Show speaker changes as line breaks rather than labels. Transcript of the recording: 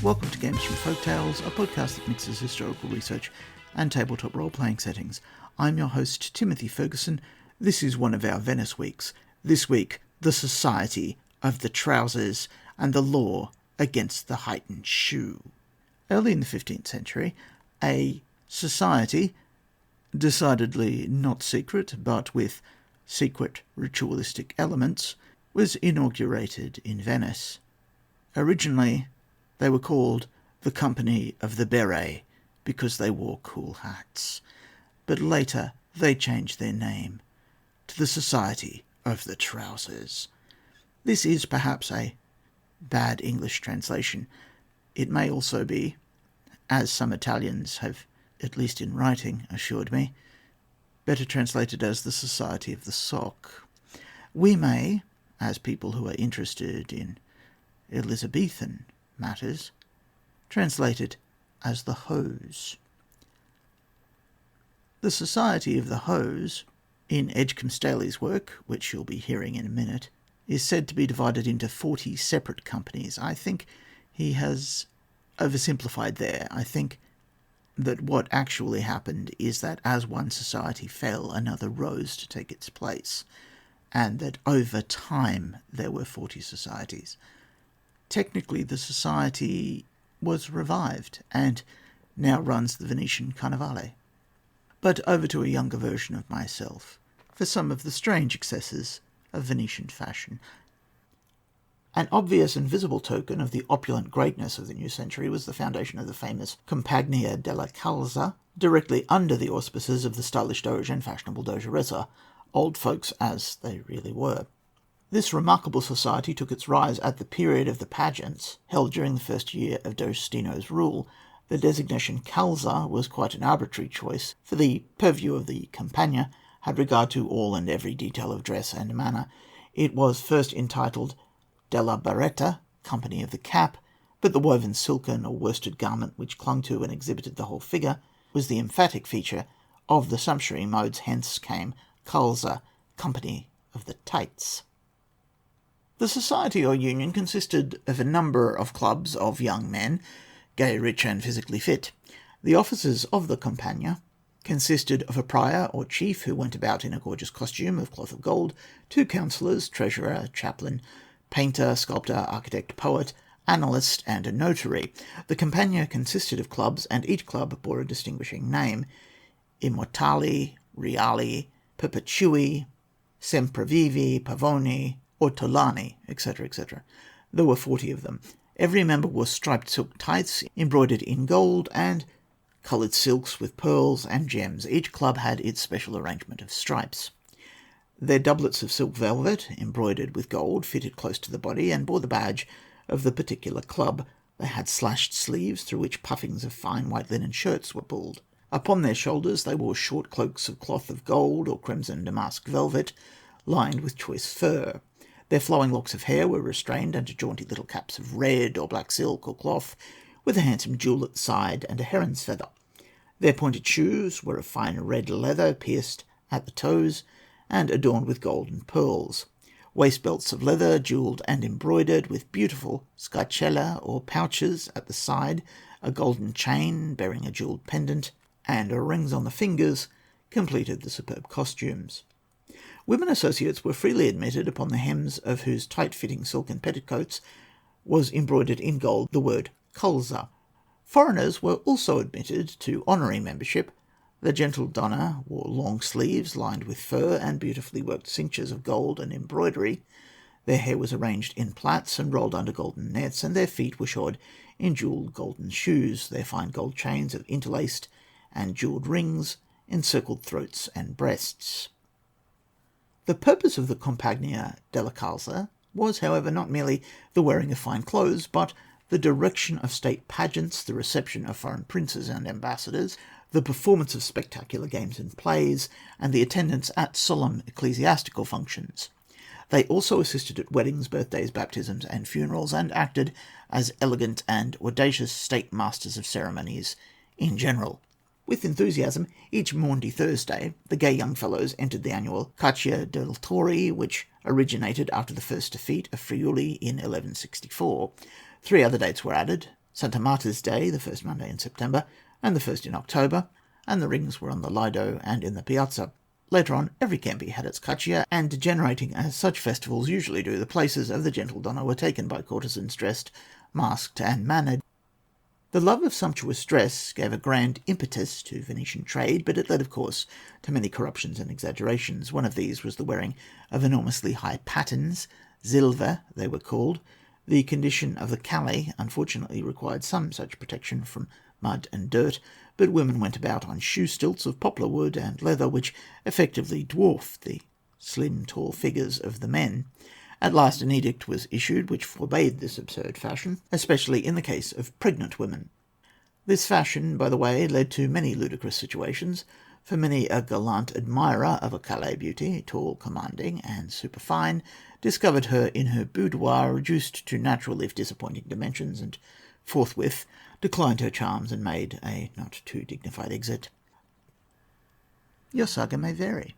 Welcome to Games from Folktales, a podcast that mixes historical research and tabletop role-playing settings. I'm your host, Timothy Ferguson. This is one of our Venice weeks. This week, the Society of the Trousers and the Law against the Heightened Shoe. Early in the 15th century, a society, decidedly not secret, but with secret ritualistic elements, was inaugurated in Venice. Originally, they were called the Company of the Beret because they wore cool hats, but later they changed their name to the Society of the Trousers. This is perhaps a bad English translation. It may also be, as some Italians have, at least in writing, assured me, better translated as the Society of the Sock. We may, as people who are interested in Elizabethan matters, translate it as the Hose. The Society of the Hose, in Edgecombe Staley's work, which you'll be hearing in a minute, is said to be divided into 40 separate companies. I think he has oversimplified there. I think that what actually happened is that as one society fell, another rose to take its place, and that over time there were 40 societies. Technically, the society was revived and now runs the Venetian Carnevale. But over to a younger version of myself for some of the strange excesses of Venetian fashion. An obvious and visible token of the opulent greatness of the new century was the foundation of the famous Compagnia della Calza, directly under the auspices of the stylish doge and fashionable dogeressa, old folks as they really were. This remarkable society took its rise at the period of the pageants held during the first year of D'Agostino's rule. The designation Calza was quite an arbitrary choice, for the purview of the Compagnia had regard to all and every detail of dress and manner. It was first entitled della Berretta, Company of the Cap, but the woven silken or worsted garment which clung to and exhibited the whole figure was the emphatic feature of the sumptuary modes, hence came Calza, Company of the Tights. The society or union consisted of a number of clubs of young men, gay, rich, and physically fit. The officers of the Compagnia consisted of a prior or chief who went about in a gorgeous costume of cloth of gold, 2 councillors, treasurer, chaplain, painter, sculptor, architect, poet, analyst, and a notary. The Compagnia consisted of clubs, and each club bore a distinguishing name: Immortali, Reali, Perpetui, Semprevivi, Pavoni, Ortolani, etc., etc. There were 40 of them. Every member wore striped silk tights embroidered in gold and coloured silks with pearls and gems. Each club had its special arrangement of stripes. Their doublets of silk velvet, embroidered with gold, fitted close to the body and bore the badge of the particular club. They had slashed sleeves through which puffings of fine white linen shirts were pulled. Upon their shoulders they wore short cloaks of cloth of gold or crimson damask velvet, lined with choice fur. Their flowing locks of hair were restrained under jaunty little caps of red or black silk or cloth, with a handsome jewel at the side and a heron's feather. Their pointed shoes were of fine red leather, pierced at the toes, and adorned with gold and pearls. Waist belts of leather, jewelled and embroidered, with beautiful scarcella or pouches at the side, a golden chain bearing a jewelled pendant, and rings on the fingers, completed the superb costumes. Women associates were freely admitted, upon the hems of whose tight-fitting silken petticoats was embroidered in gold the word Calza. Foreigners were also admitted to honorary membership. The gentle donna wore long sleeves lined with fur and beautifully worked cinctures of gold and embroidery. Their hair was arranged in plaits and rolled under golden nets, and their feet were shod in jewelled golden shoes. Their fine gold chains of interlaced and jewelled rings encircled throats and breasts. The purpose of the Compagnia della Calza was, however, not merely the wearing of fine clothes, but the direction of state pageants, the reception of foreign princes and ambassadors, the performance of spectacular games and plays, and the attendance at solemn ecclesiastical functions. They also assisted at weddings, birthdays, baptisms, and funerals, and acted as elegant and audacious state masters of ceremonies in general. With enthusiasm, each Maundy Thursday, the gay young fellows entered the annual Caccia del Tori, which originated after the first defeat of Friuli in 1164. 3 other dates were added, Santa Marta's Day, the first Monday in September, and the first in October, and the rings were on the Lido and in the Piazza. Later on, every Campi had its Caccia, and degenerating as such festivals usually do, the places of the gentle donna were taken by courtesans dressed, masked, and mannered. The love of sumptuous dress gave a grand impetus to Venetian trade, but it led, of course, to many corruptions and exaggerations. One of these was the wearing of enormously high pattens, zilver they were called. The condition of the Calais unfortunately required some such protection from mud and dirt, but women went about on shoe stilts of poplar wood and leather, which effectively dwarfed the slim, tall figures of the men. At last an edict was issued which forbade this absurd fashion, especially in the case of pregnant women. This fashion, by the way, led to many ludicrous situations, for many a gallant admirer of a Calais beauty, tall, commanding, and superfine, discovered her in her boudoir reduced to natural if disappointing dimensions, and forthwith declined her charms and made a not too dignified exit. Your saga may vary.